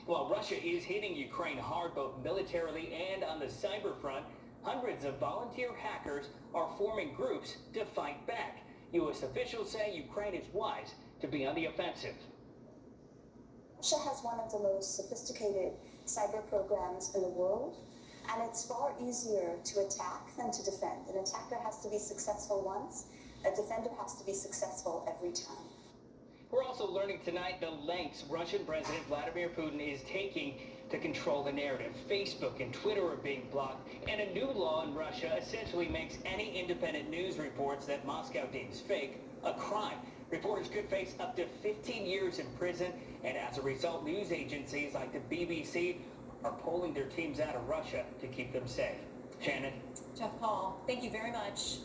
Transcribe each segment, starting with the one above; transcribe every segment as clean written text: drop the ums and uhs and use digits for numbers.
While Russia is hitting Ukraine hard both militarily and on the cyber front, hundreds of volunteer hackers are forming groups to fight back. U.S. officials say Ukraine is wise to be on the offensive. Russia has one of the most sophisticated cyber programs in the world, and it's far easier to attack than to defend. An attacker has to be successful once, a defender has to be successful every time. We're also learning tonight the lengths Russian President Vladimir Putin is taking to control the narrative. Facebook and Twitter are being blocked, and a new law in Russia essentially makes any independent news reports that Moscow deems fake a crime. Reporters could face up to 15 years in prison, and as a result, news agencies like the BBC are pulling their teams out of Russia to keep them safe. Shannon? Jeff Paul, thank you very much.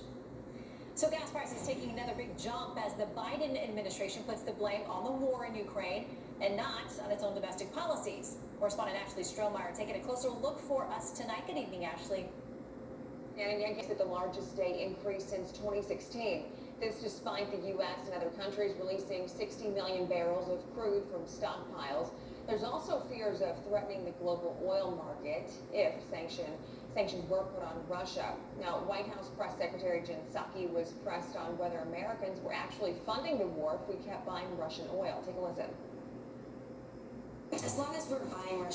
So gas prices taking another big jump as the Biden administration puts the blame on the war in Ukraine and not on its own domestic policies. Correspondent Ashley Strohmeyer taking a closer look for us tonight. Good evening, Ashley. And Yankees at the largest day increase since 2016. This despite the U.S. and other countries releasing 60 million barrels of crude from stockpiles. There's also fears of threatening the global oil market if sanctions were put on Russia. Now, White House Press Secretary Jen Psaki was pressed on whether Americans were actually funding the war if we kept buying Russian oil. Take a listen. As long as we're buying Russian